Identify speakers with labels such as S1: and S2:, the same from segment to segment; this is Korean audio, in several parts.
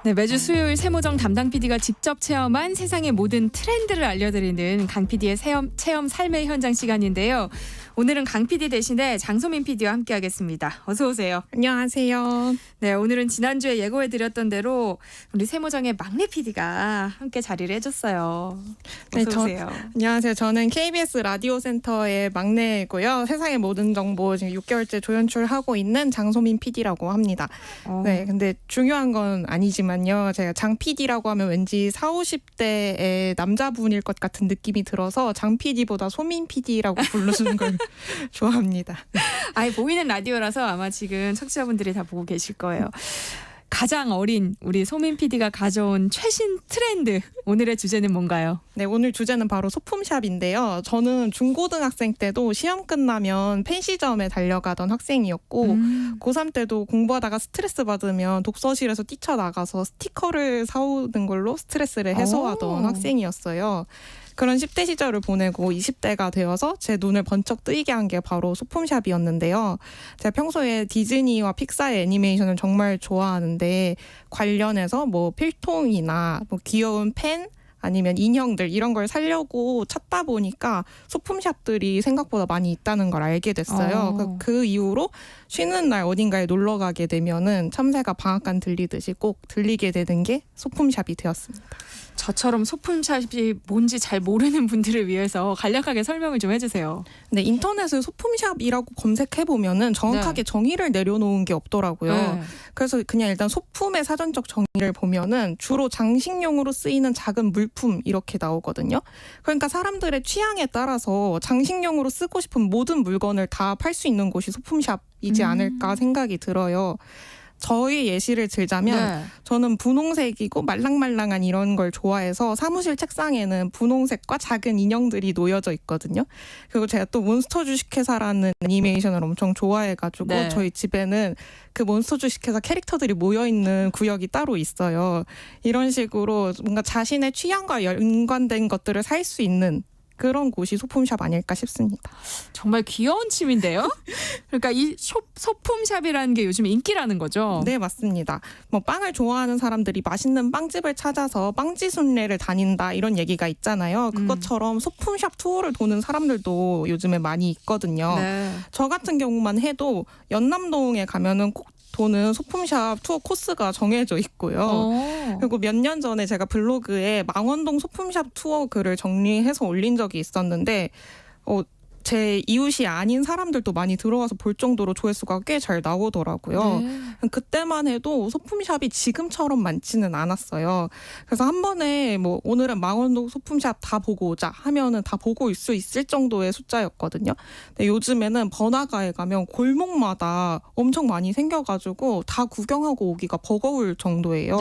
S1: 네, 매주 수요일 세모정 담당 PD가 직접 체험한 세상의 모든 트렌드를 알려드리는 강 PD의 체험 삶의 현장 시간인데요. 오늘은 강 PD 대신에 장소민 PD와 함께하겠습니다. 어서 오세요.
S2: 안녕하세요.
S1: 네, 오늘은 지난주에 예고해드렸던 대로 우리 세모정의 막내 PD가 함께 자리를 해줬어요. 어서 오세요.
S2: 안녕하세요. 저는 KBS 라디오 센터의 막내고요. 세상의 모든 정보 지금 6개월째 조연출하고 있는 장소민 PD라고 합니다. 네, 근데 중요한 건 아니지만요. 제가 장 PD라고 하면 왠지 40, 50대의 남자분일 것 같은 느낌이 들어서 장 PD보다 소민 PD라고 부르시는 걸 좋아합니다.
S1: 아예 보이는 라디오라서 아마 지금 청취자분들이 다 보고 계실 거예요. 가장 어린 우리 소민 PD가 가져온 최신 트렌드, 오늘의 주제는 뭔가요?
S2: 네, 오늘 주제는 바로 소품샵인데요. 저는 중고등학생 때도 시험 끝나면 펜시점에 달려가던 학생이었고 고3 때도 공부하다가 스트레스 받으면 독서실에서 뛰쳐나가서 스티커를 사오는 걸로 스트레스를 해소하던 학생이었어요. 그런 10대 시절을 보내고 20대가 되어서 제 눈을 번쩍 뜨이게 한 게 바로 소품샵이었는데요. 제가 평소에 디즈니와 픽사의 애니메이션을 정말 좋아하는데 관련해서 뭐 필통이나 뭐 귀여운 펜 아니면 인형들 이런 걸 사려고 찾다 보니까 소품샵들이 생각보다 많이 있다는 걸 알게 됐어요. 그 이후로 쉬는 날 어딘가에 놀러 가게 되면은 참새가 방앗간 들리듯이 꼭 들리게 되는 게 소품샵이 되었습니다.
S1: 저처럼 소품샵이 뭔지 잘 모르는 분들을 위해서 간략하게 설명을 좀 해주세요.
S2: 네, 인터넷에 소품샵이라고 검색해보면은 정확하게 정의를 내려놓은 게 없더라고요. 그래서 그냥 일단 소품의 사전적 정의를 보면은 주로 장식용으로 쓰이는 작은 물품 이렇게 나오거든요. 그러니까 사람들의 취향에 따라서 장식용으로 쓰고 싶은 모든 물건을 다 팔 수 있는 곳이 소품샵이지 않을까 생각이 들어요. 저희 예시를 들자면 저는 분홍색이고 말랑말랑한 이런 걸 좋아해서 사무실 책상에는 분홍색과 작은 인형들이 놓여져 있거든요. 그리고 제가 또 몬스터 주식회사라는 애니메이션을 엄청 좋아해가지고 저희 집에는 그 몬스터 주식회사 캐릭터들이 모여있는 구역이 따로 있어요. 이런 식으로 뭔가 자신의 취향과 연관된 것들을 살 수 있는 그런 곳이 소품샵 아닐까 싶습니다.
S1: 정말 귀여운 취미인데요? 그러니까 이 소품샵이라는 게 요즘 인기라는 거죠?
S2: 네, 맞습니다. 뭐 빵을 좋아하는 사람들이 맛있는 빵집을 찾아서 빵지 순례를 다닌다 이런 얘기가 있잖아요. 그것처럼 소품샵 투어를 도는 사람들도 요즘에 많이 있거든요. 저 같은 경우만 해도 연남동에 가면은 꼭 도는 소품샵 투어 코스가 정해져 있고요. 그리고 몇 년 전에 제가 블로그에 망원동 소품샵 투어 글을 정리해서 올린 적이 있었는데 제 이웃이 아닌 사람들도 많이 들어와서 볼 정도로 조회수가 꽤 잘 나오더라고요. 그때만 해도 소품샵이 지금처럼 많지는 않았어요. 그래서 한 번에 뭐 오늘은 망원동 소품샵 다 보고 오자 하면은 다 보고 올 수 있을 정도의 숫자였거든요. 근데 요즘에는 번화가에 가면 골목마다 엄청 많이 생겨가지고 다 구경하고 오기가 버거울 정도예요.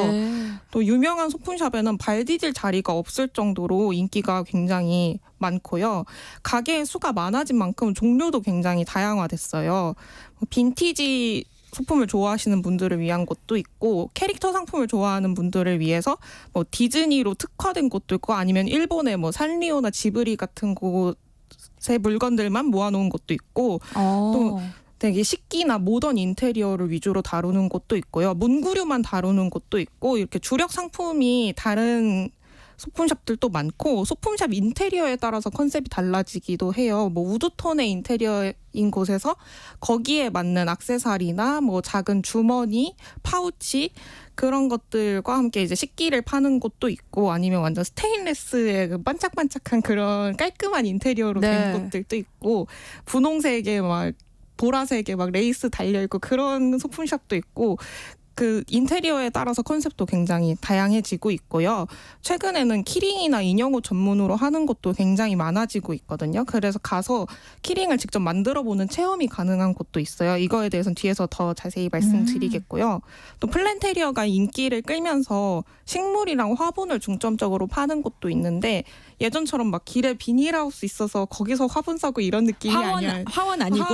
S2: 또 유명한 소품샵에는 발 디딜 자리가 없을 정도로 인기가 굉장히 많고요. 가게의 수가 많아진 만큼 종류도 굉장히 다양화됐어요. 빈티지 소품을 좋아하시는 분들을 위한 곳도 있고 캐릭터 상품을 좋아하는 분들을 위해서 뭐 디즈니로 특화된 곳도 있고 아니면 일본의 뭐 산리오나 지브리 같은 곳의 물건들만 모아놓은 곳도 있고 또 되게 식기나 모던 인테리어를 위주로 다루는 곳도 있고요. 문구류만 다루는 곳도 있고 이렇게 주력 상품이 다른 소품샵들도 많고 소품샵 인테리어에 따라서 컨셉이 달라지기도 해요. 뭐 우드톤의 인테리어인 곳에서 거기에 맞는 액세서리나 뭐 작은 주머니, 파우치 그런 것들과 함께 이제 식기를 파는 곳도 있고 아니면 완전 스테인레스의 그 반짝반짝한 그런 깔끔한 인테리어로 된 곳들도 있고 분홍색에 막 보라색에 막 레이스 달려있고 그런 소품샵도 있고 그 인테리어에 따라서 컨셉도 굉장히 다양해지고 있고요. 최근에는 키링이나 인형 옷 전문으로 하는 곳도 굉장히 많아지고 있거든요. 그래서 가서 키링을 직접 만들어보는 체험이 가능한 곳도 있어요. 이거에 대해서는 뒤에서 더 자세히 말씀드리겠고요. 또 플랜테리어가 인기를 끌면서 식물이랑 화분을 중점적으로 파는 곳도 있는데 예전처럼 막 길에 비닐하우스 있어서 거기서 화분 사고 이런 느낌이 아니라
S1: 화원 아니고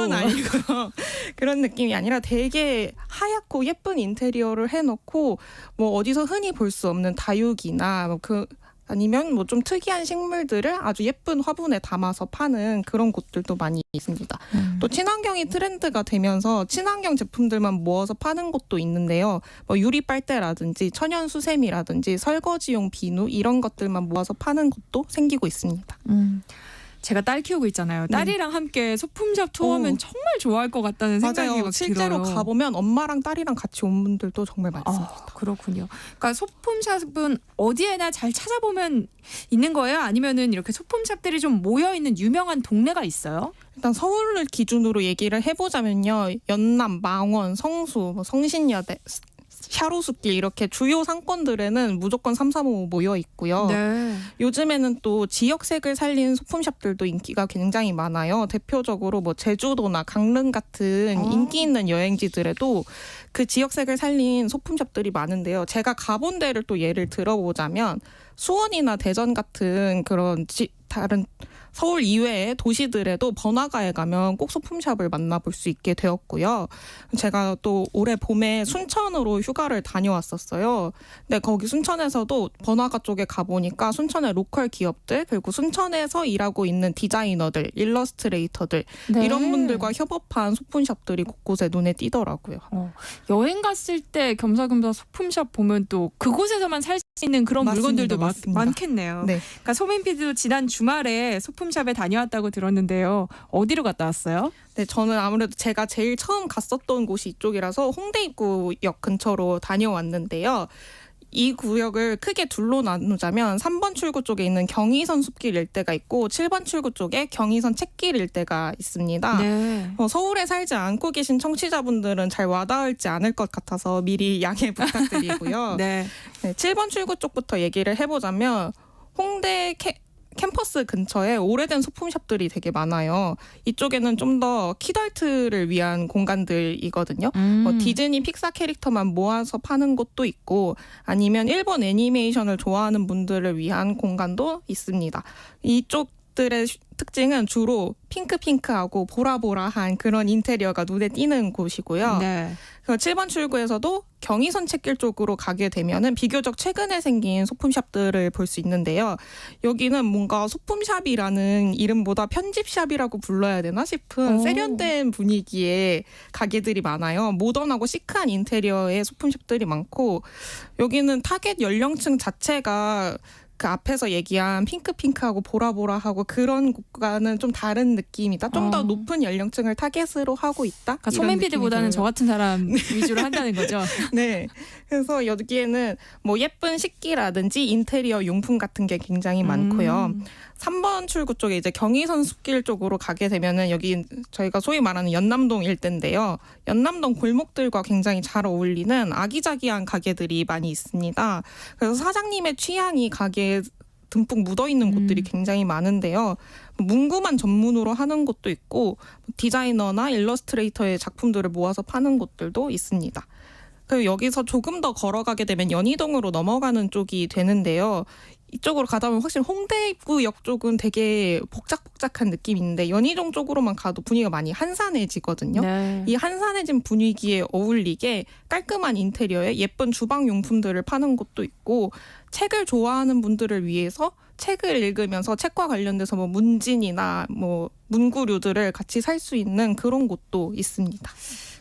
S2: 그런 느낌이 아니라 되게 하얗고 예쁜 인테리어를 해놓고 뭐 어디서 흔히 볼 수 없는 다육이나 뭐 그 아니면 뭐 좀 특이한 식물들을 아주 예쁜 화분에 담아서 파는 그런 곳들도 많이 있습니다. 또 친환경이 트렌드가 되면서 친환경 제품들만 모아서 파는 곳도 있는데요. 뭐 유리 빨대라든지 천연 수세미라든지 설거지용 비누 이런 것들만 모아서 파는 곳도 생기고 있습니다.
S1: 제가 딸 키우고 있잖아요. 딸이랑 함께 소품샵 투어하면 정말 좋아할 것 같다는 생각이
S2: 맞아요.
S1: 막
S2: 실제로
S1: 들어요.
S2: 가보면 엄마랑 딸이랑 같이 온 분들도 정말 많습니다.
S1: 그렇군요. 그러니까 소품샵은 어디에나 잘 찾아보면 있는 거예요? 아니면은 이렇게 소품샵들이 좀 모여 있는 유명한 동네가 있어요?
S2: 일단 서울을 기준으로 얘기를 해보자면요. 연남, 망원, 성수, 뭐 성신여대, 샤로수길 이렇게 주요 상권들에는 무조건 335 모여 있고요.
S1: 네.
S2: 요즘에는 또 지역색을 살린 소품샵들도 인기가 굉장히 많아요. 대표적으로 뭐 제주도나 강릉 같은 인기 있는 여행지들에도 그 지역색을 살린 소품샵들이 많은데요. 제가 가본 데를 또 예를 들어보자면 수원이나 대전 같은 그런 다른 서울 이외의 도시들에도 번화가에 가면 꼭 소품샵을 만나볼 수 있게 되었고요. 제가 또 올해 봄에 순천으로 휴가를 다녀왔었어요. 근데 거기 순천에서도 번화가 쪽에 가보니까 순천의 로컬 기업들 그리고 순천에서 일하고 있는 디자이너들, 일러스트레이터들
S1: 네.
S2: 이런 분들과 협업한 소품샵들이 곳곳에 눈에 띄더라고요.
S1: 여행 갔을 때 겸사겸사 소품샵 보면 또 그곳에서만 살 수 있는 그런
S2: 맞습니다.
S1: 물건들도
S2: 맞습니다.
S1: 많겠네요.
S2: 네.
S1: 그러니까 소민 PD도 지난 주말에 소품샵에 다녀왔다고 들었는데요. 어디로 갔다 왔어요?
S2: 네, 저는 아무래도 제가 제일 처음 갔었던 곳이 이쪽이라서 홍대 입구역 근처로 다녀왔는데요. 이 구역을 크게 둘로 나누자면 3번 출구 쪽에 있는 경의선 숲길 일대가 있고 7번 출구 쪽에 경의선 찻길 일대가 있습니다.
S1: 네.
S2: 서울에 살지 않고 계신 청취자분들은 잘 와닿을지 않을 것 같아서 미리 양해 부탁드리고요.
S1: 네.
S2: 네, 7번 출구 쪽부터 얘기를 해보자면 홍대 캠퍼스 근처에 오래된 소품샵들이 되게 많아요. 이쪽에는 좀 더 키덜트를 위한 공간들이거든요. 디즈니 픽사 캐릭터만 모아서 파는 곳도 있고 아니면 일본 애니메이션을 좋아하는 분들을 위한 공간도 있습니다. 이쪽들의 특징은 주로 핑크핑크하고 보라보라한 그런 인테리어가 눈에 띄는 곳이고요.
S1: 네.
S2: 7번 출구에서도 경의선 찻길 쪽으로 가게 되면은 비교적 최근에 생긴 소품샵들을 볼 수 있는데요. 여기는 뭔가 소품샵이라는 이름보다 편집샵이라고 불러야 되나 싶은 세련된 분위기의 가게들이 많아요. 모던하고 시크한 인테리어의 소품샵들이 많고 여기는 타겟 연령층 자체가 그 앞에서 얘기한 핑크핑크하고 보라보라하고 그런 곳과는 좀 다른 느낌이다. 좀 더 높은 연령층을 타겟으로 하고 있다.
S1: 그러니까 소민 PD보다는 저 같은 사람 위주로 한다는 거죠.
S2: 네. 그래서 여기에는 뭐 예쁜 식기라든지 인테리어 용품 같은 게 굉장히 많고요. 3번 출구 쪽에 이제 경의선 숲길 쪽으로 가게 되면은 여기 저희가 소위 말하는 연남동 일대인데요. 연남동 골목들과 굉장히 잘 어울리는 아기자기한 가게들이 많이 있습니다. 그래서 사장님의 취향이 가게에 듬뿍 묻어있는 곳들이 굉장히 많은데요. 문구만 전문으로 하는 곳도 있고 디자이너나 일러스트레이터의 작품들을 모아서 파는 곳들도 있습니다. 그리고 여기서 조금 더 걸어가게 되면 연희동으로 넘어가는 쪽이 되는데요. 이쪽으로 가다 보면 확실히 홍대 입구역 쪽은 되게 복작복작한 느낌이 있는데 연희동 쪽으로만 가도 분위기가 많이 한산해지거든요.
S1: 네.
S2: 이 한산해진 분위기에 어울리게 깔끔한 인테리어에 예쁜 주방용품들을 파는 곳도 있고 책을 좋아하는 분들을 위해서 책을 읽으면서 책과 관련돼서 뭐 문진이나 뭐 문구류들을 같이 살 수 있는 그런 곳도 있습니다.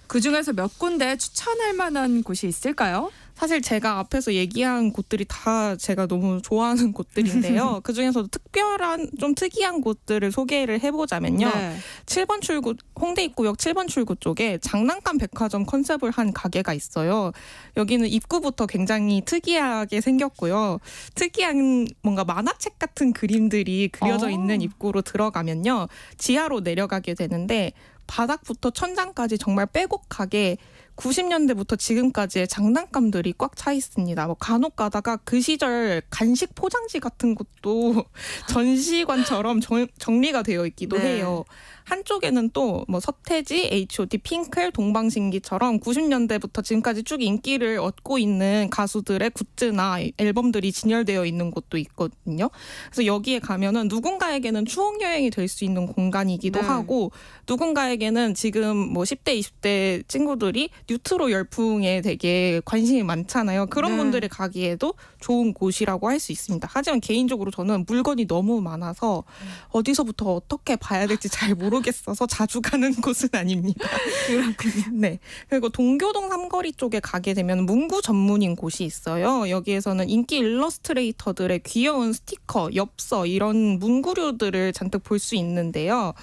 S1: 그중에서 몇 군데 추천할 만한 곳이 있을까요?
S2: 사실 제가 앞에서 얘기한 곳들이 다 제가 너무 좋아하는 곳들인데요. 그중에서도 특별한 좀 특이한 곳들을 소개를 해보자면요.
S1: 네.
S2: 7번 출구 홍대 입구역 7번 출구 쪽에 장난감 백화점 컨셉을 한 가게가 있어요. 여기는 입구부터 굉장히 특이하게 생겼고요. 특이한 뭔가 만화책 같은 그림들이 그려져 있는 입구로 들어가면요. 지하로 내려가게 되는데 바닥부터 천장까지 정말 빼곡하게 90년대부터 지금까지의 장난감들이 꽉 차 있습니다. 뭐 간혹 가다가 그 시절 간식 포장지 같은 것도 전시관처럼 정리가 되어 있기도
S1: 네.
S2: 해요. 한쪽에는 또 뭐 서태지, H.O.T, 핑클, 동방신기처럼 90년대부터 지금까지 쭉 인기를 얻고 있는 가수들의 굿즈나 앨범들이 진열되어 있는 곳도 있거든요. 그래서 여기에 가면은 누군가에게는 추억 여행이 될 수 있는 공간이기도 하고 누군가에게는 지금 뭐 10대, 20대 친구들이 뉴트로 열풍에 되게 관심이 많잖아요. 그런 분들이 가기에도 좋은 곳이라고 할 수 있습니다. 하지만 개인적으로 저는 물건이 너무 많아서 어디서부터 어떻게 봐야 될지 잘 모르겠어서 자주 가는 곳은 아닙니다.
S1: 그렇군요.
S2: 네. 그리고 동교동 삼거리 쪽에 가게 되면 문구 전문인 곳이 있어요. 여기에서는 인기 일러스트레이터들의 귀여운 스티커, 엽서 이런 문구류들을 잔뜩 볼 수 있는데요.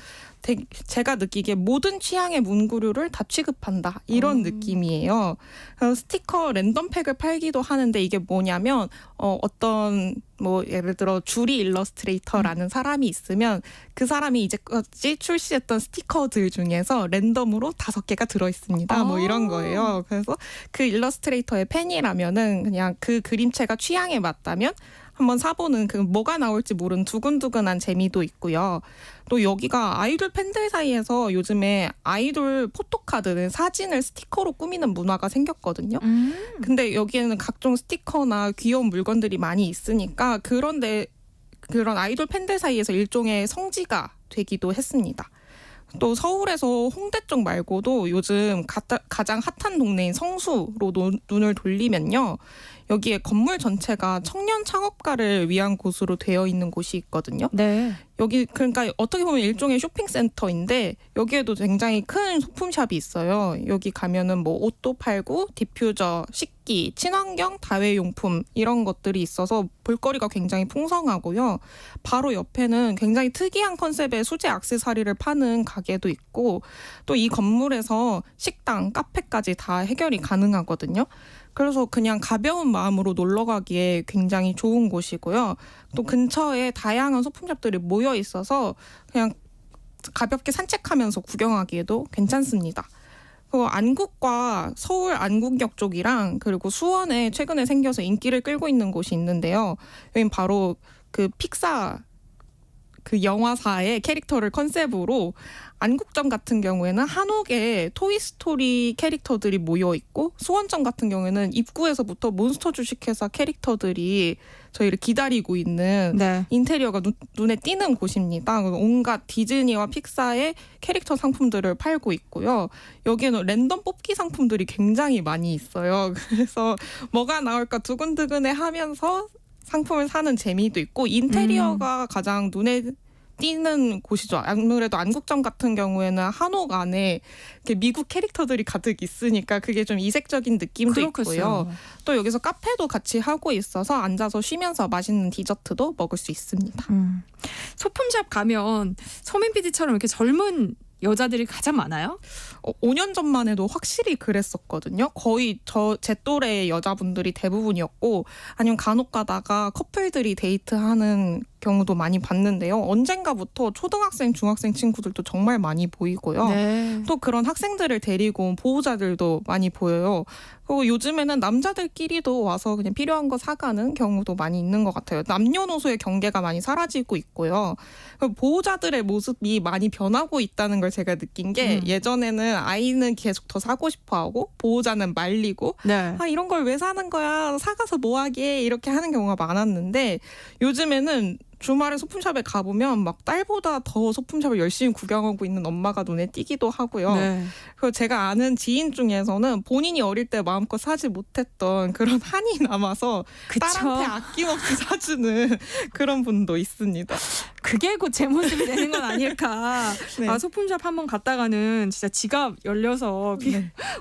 S2: 제가 느끼기에 모든 취향의 문구류를 다 취급한다 이런 느낌이에요. 스티커 랜덤팩을 팔기도 하는데 이게 뭐냐면 어떤 뭐 예를 들어 주리 일러스트레이터라는 사람이 있으면 그 사람이 이제까지 출시했던 스티커들 중에서 랜덤으로 5개가 들어있습니다. 뭐 이런 거예요. 그래서 그 일러스트레이터의 팬이라면은 그냥 그 그림체가 취향에 맞다면 한번 사보는 그 뭐가 나올지 모르는 두근두근한 재미도 있고요. 또 여기가 아이돌 팬들 사이에서 요즘에 아이돌 포토카드는 사진을 스티커로 꾸미는 문화가 생겼거든요. 근데 여기에는 각종 스티커나 귀여운 물건들이 많이 있으니까 그런 아이돌 팬들 사이에서 일종의 성지가 되기도 했습니다. 또 서울에서 홍대 쪽 말고도 요즘 가장 핫한 동네인 성수로 눈을 돌리면요. 여기에 건물 전체가 청년 창업가를 위한 곳으로 되어 있는 곳이 있거든요.
S1: 네.
S2: 여기 그러니까 어떻게 보면 일종의 쇼핑센터인데 여기에도 굉장히 큰 소품샵이 있어요. 여기 가면은 뭐 옷도 팔고 디퓨저, 식기, 친환경 다회용품 이런 것들이 있어서 볼거리가 굉장히 풍성하고요. 바로 옆에는 굉장히 특이한 컨셉의 수제 액세서리를 파는 가게도 있고 또 이 건물에서 식당, 카페까지 다 해결이 가능하거든요. 그래서 그냥 가벼운 마음으로 놀러 가기에 굉장히 좋은 곳이고요. 또 근처에 다양한 소품샵들이 모여 있어서 그냥 가볍게 산책하면서 구경하기에도 괜찮습니다. 그리고 안국과 서울 안국역 쪽이랑 그리고 수원에 최근에 생겨서 인기를 끌고 있는 곳이 있는데요. 여긴 바로 그 픽사 그 영화사의 캐릭터를 컨셉으로 안국점 같은 경우에는 한옥에 토이스토리 캐릭터들이 모여 있고 수원점 같은 경우에는 입구에서부터 몬스터 주식회사 캐릭터들이 저희를 기다리고 있는 인테리어가 눈에 띄는 곳입니다. 온갖 디즈니와 픽사의 캐릭터 상품들을 팔고 있고요. 여기에는 랜덤 뽑기 상품들이 굉장히 많이 있어요. 그래서 뭐가 나올까 두근두근해 하면서 상품을 사는 재미도 있고 인테리어가 가장 눈에 띄는 곳이죠. 아무래도 안국점 같은 경우에는 한옥 안에 이렇게 미국 캐릭터들이 가득 있으니까 그게 좀 이색적인 느낌도 있고요. 또 여기서 카페도 같이 하고 있어서 앉아서 쉬면서 맛있는 디저트도 먹을 수 있습니다.
S1: 소품샵 가면 서민 PD처럼 이렇게 젊은 여자들이 가장 많아요?
S2: 5년 전만 해도 확실히 그랬었거든요. 거의 제 또래의 여자분들이 대부분이었고 아니면 간혹 가다가 커플들이 데이트하는 경우도 많이 봤는데요. 언젠가부터 초등학생, 중학생 친구들도 정말 많이 보이고요. 또 그런 학생들을 데리고 온 보호자들도 많이 보여요. 그리고 요즘에는 남자들끼리도 와서 그냥 필요한 거 사가는 경우도 많이 있는 것 같아요. 남녀노소의 경계가 많이 사라지고 있고요. 보호자들의 모습이 많이 변하고 있다는 걸 제가 느낀 게 예전에는 아이는 계속 더 사고 싶어하고 보호자는 말리고 아 이런 걸 왜 사는 거야 사가서 뭐하게 이렇게 하는 경우가 많았는데 요즘에는 주말에 소품샵에 가보면 막 딸보다 더 소품샵을 열심히 구경하고 있는 엄마가 눈에 띄기도 하고요. 그리고 제가 아는 지인 중에서는 본인이 어릴 때 마음껏 사지 못했던 그런 한이 남아서 딸한테 아낌없이 사주는 그런 분도 있습니다.
S1: 그게 곧 제 모습이 되는 건 아닐까. 아, 소품샵 한번 갔다가는 진짜 지갑 열려서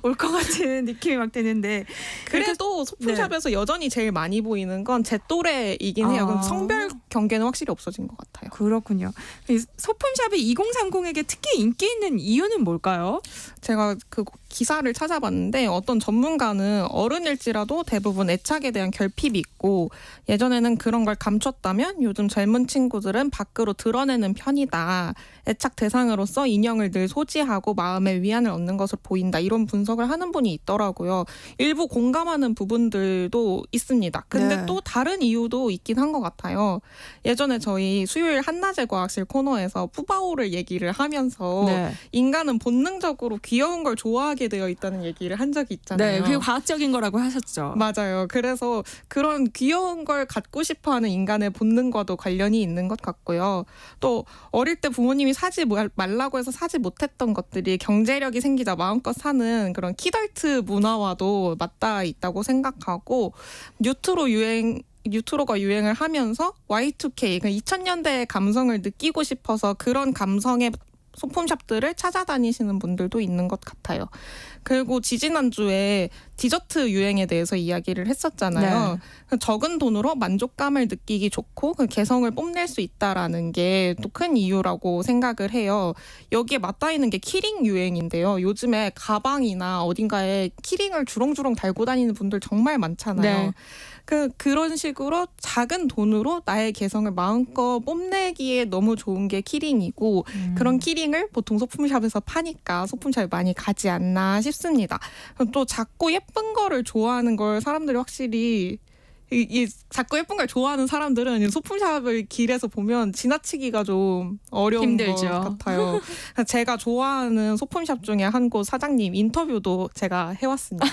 S1: 올 것 같은 느낌이 막 드는데
S2: 그래도 소품샵에서 여전히 제일 많이 보이는 건 제 또래이긴 해요. 그럼 성별 경계는 확실히 없어진 것 같아요.
S1: 그렇군요. 이 소품샵이 2030에게 특히 인기 있는 이유는 뭘까요?
S2: 제가 그 기사를 찾아봤는데 어떤 전문가는 어른일지라도 대부분 애착에 대한 결핍이 있고 예전에는 그런 걸 감췄다면 요즘 젊은 친구들은 밖으로 드러내는 편이다. 애착 대상으로서 인형을 늘 소지하고 마음의 위안을 얻는 것으로 보인다. 이런 분석을 하는 분이 있더라고요. 일부 공감하는 부분들도 있습니다. 근데
S1: 네.
S2: 또 다른 이유도 있긴 한 것 같아요. 예전에 저희 수요일 한낮의 과학실 코너에서 푸바오를 얘기를 하면서
S1: 네.
S2: 인간은 본능적으로 귀여운 걸 좋아하게 되어 있다는 얘기를 한 적이 있잖아요.
S1: 네, 그게 과학적인 거라고 하셨죠.
S2: 맞아요. 그래서 그런 귀여운 걸 갖고 싶어하는 인간의 본능과도 관련이 있는 것 같고요. 또 어릴 때 부모님이 사지 말라고 해서 사지 못했던 것들이 경제력이 생기자 마음껏 사는 그런 키덜트 문화와도 맞닿아 있다고 생각하고 뉴트로가 유행을 하면서 Y2K, 2000년대의 감성을 느끼고 싶어서 그런 감성의 소품샵들을 찾아다니시는 분들도 있는 것 같아요. 그리고 지지난주에 디저트 유행에 대해서 이야기를 했었잖아요.
S1: 네.
S2: 적은 돈으로 만족감을 느끼기 좋고 그 개성을 뽐낼 수 있다라는 게 또 큰 이유라고 생각을 해요. 여기에 맞닿아 있는 게 키링 유행인데요. 요즘에 가방이나 어딘가에 키링을 주렁주렁 달고 다니는 분들 정말 많잖아요.
S1: 네.
S2: 그런 식으로 작은 돈으로 나의 개성을 마음껏 뽐내기에 너무 좋은 게 키링이고 그런 키링을 보통 소품샵에서 파니까 소품샵에 많이 가지 않나 싶습니다. 또 작고 예쁜 거를 좋아하는 걸 사람들이 확실히 이 작고 예쁜 걸 좋아하는 사람들은 소품샵을 길에서 보면 지나치기가 좀 어려운
S1: 힘들죠.
S2: 것 같아요. 제가 좋아하는 소품샵 중에 한 곳 사장님 인터뷰도 제가 해왔습니다.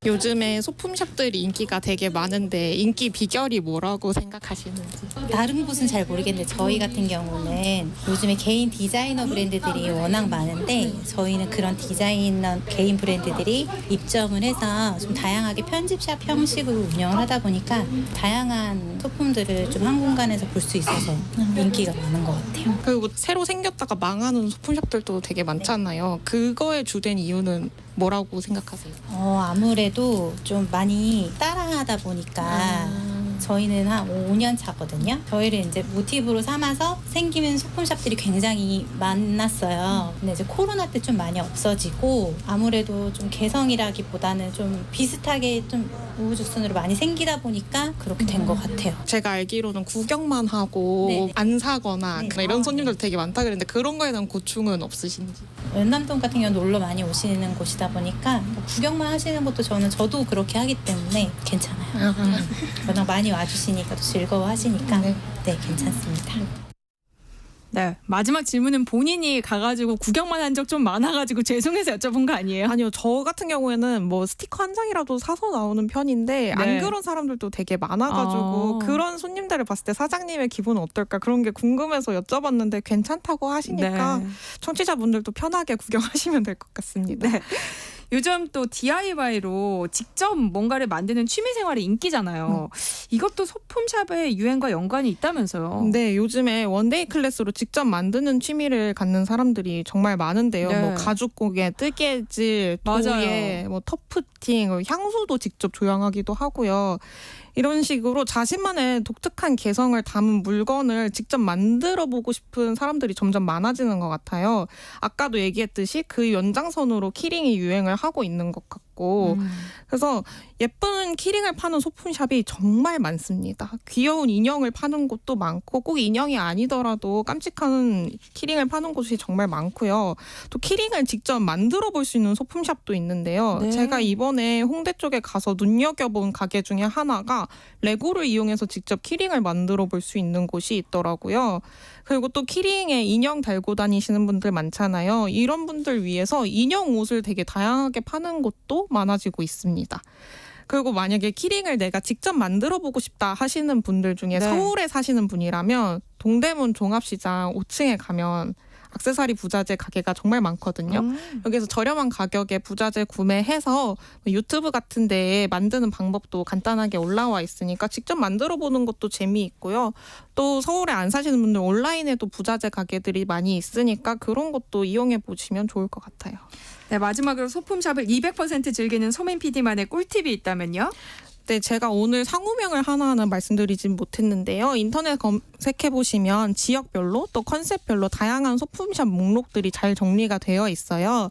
S2: 요즘에 소품샵들이 인기가 되게 많은데 인기 비결이 뭐라고 생각하시는지?
S3: 다른 곳은 잘 모르겠는데 저희 같은 경우는 요즘에 개인 디자이너 브랜드들이 워낙 많은데 저희는 그런 디자이너 개인 브랜드들이 입점을 해서 좀 다양하게 편집샵 형식으로 운영을 하다 보니까 다양한 소품들을 좀 한 공간에서 볼 수 있어서 인기가 많은 것 같아요.
S2: 그리고 새로 생겼다가 망하는 소품샵들도 되게 많잖아요. 그거에 주된 이유는 뭐라고 생각하세요?
S3: 아무래도 좀 많이 따라하다 보니까 저희는 한 5년 차거든요. 저희를 이제 모티브로 삼아서 생기는 소품샵들이 굉장히 많았어요. 근데 이제 코로나 때 좀 많이 없어지고 아무래도 좀 개성이라기보다는 좀 비슷하게 좀 우후죽순으로 많이 생기다 보니까 그렇게 된 것 같아요.
S2: 제가 알기로는 구경만 하고
S3: 네네.
S2: 안 사거나
S3: 네.
S2: 이런 손님들 되게 많다 그랬는데 그런 거에 대한 고충은 없으신지?
S3: 연남동 같은 경우는 놀러 많이 오시는 곳이다 보니까 뭐 구경만 하시는 것도 저도 그렇게 하기 때문에 괜찮아요. 워낙 많이 와주시니까 또 즐거워하시니까
S2: 네.
S3: 네 괜찮습니다.
S1: 네, 마지막 질문은 본인이 가가지고 구경만 한 적 좀 많아가지고 죄송해서 여쭤본 거 아니에요?
S2: 아니요, 저 같은 경우에는 뭐 스티커 한 장이라도 사서 나오는 편인데 안
S1: 네.
S2: 그런 사람들도 되게 많아가지고 그런 손님들을 봤을 때 사장님의 기분은 어떨까 그런 게 궁금해서 여쭤봤는데 괜찮다고 하시니까
S1: 네.
S2: 청취자분들도 편하게 구경하시면 될 것 같습니다.
S1: 네. 요즘 또 DIY로 직접 뭔가를 만드는 취미 생활이 인기잖아요. 이것도 소품샵의 유행과 연관이 있다면서요?
S2: 네, 요즘에 원데이 클래스로 직접 만드는 취미를 갖는 사람들이 정말 많은데요.
S1: 네.
S2: 뭐 가죽고개, 뜨개질, 도예,
S1: 맞아요.
S2: 뭐 터프팅, 향수도 직접 조향하기도 하고요. 이런 식으로 자신만의 독특한 개성을 담은 물건을 직접 만들어 보고 싶은 사람들이 점점 많아지는 것 같아요. 아까도 얘기했듯이 그 연장선으로 키링이 유행을 하고 있는 것 같고 그래서 예쁜 키링을 파는 소품샵이 정말 많습니다. 귀여운 인형을 파는 곳도 많고 꼭 인형이 아니더라도 깜찍한 키링을 파는 곳이 정말 많고요. 또 키링을 직접 만들어 볼 수 있는 소품샵도 있는데요.
S1: 네.
S2: 제가 이번에 홍대 쪽에 가서 눈여겨본 가게 중에 하나가 레고를 이용해서 직접 키링을 만들어 볼 수 있는 곳이 있더라고요. 그리고 또 키링에 인형 달고 다니시는 분들 많잖아요. 이런 분들 위해서 인형 옷을 되게 다양하게 파는 곳도 많아지고 있습니다. 그리고 만약에 키링을 내가 직접 만들어 보고 싶다 하시는 분들 중에
S1: 네.
S2: 서울에 사시는 분이라면 동대문 종합시장 5층에 가면 액세서리 부자재 가게가 정말 많거든요. 여기서 저렴한 가격에 부자재 구매해서 유튜브 같은 데에 만드는 방법도 간단하게 올라와 있으니까 직접 만들어 보는 것도 재미있고요. 또 서울에 안 사시는 분들 온라인에도 부자재 가게들이 많이 있으니까 그런 것도 이용해 보시면 좋을 것 같아요.
S1: 네, 마지막으로 소품샵을 200% 즐기는 소민 PD만의 꿀팁이 있다면요?
S2: 네, 제가 오늘 상호명을 하나하나 말씀드리진 못했는데요. 인터넷 검색해보시면 지역별로 또 컨셉별로 다양한 소품샵 목록들이 잘 정리가 되어 있어요.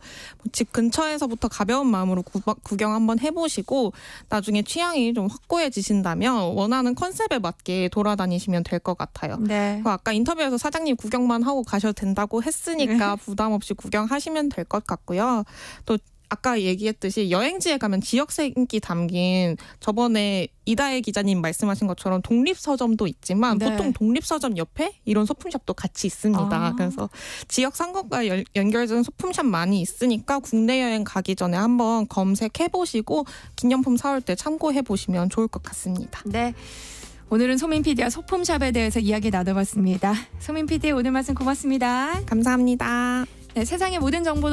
S2: 집 근처에서부터 가벼운 마음으로 구경 한번 해보시고 나중에 취향이 좀 확고해지신다면 원하는 컨셉에 맞게 돌아다니시면 될 것 같아요.
S1: 네.
S2: 아까 인터뷰에서 사장님 구경만 하고 가셔도 된다고 했으니까 부담 없이 구경하시면 될 것 같고요. 또 아까 얘기했듯이 여행지에 가면 지역색이 담긴 저번에 이다혜 기자님 말씀하신 것처럼 독립서점도 있지만
S1: 네.
S2: 보통 독립서점 옆에 이런 소품샵도 같이 있습니다. 그래서 지역 상권과 연결된 소품샵 많이 있으니까 국내 여행 가기 전에 한번 검색해보시고 기념품 사올 때 참고해보시면 좋을 것 같습니다.
S1: 네. 오늘은 소민 PD와 소품샵에 대해서 이야기 나눠봤습니다. 소민 PD 오늘 말씀 고맙습니다.
S2: 감사합니다.
S1: 네, 세상의 모든 정보도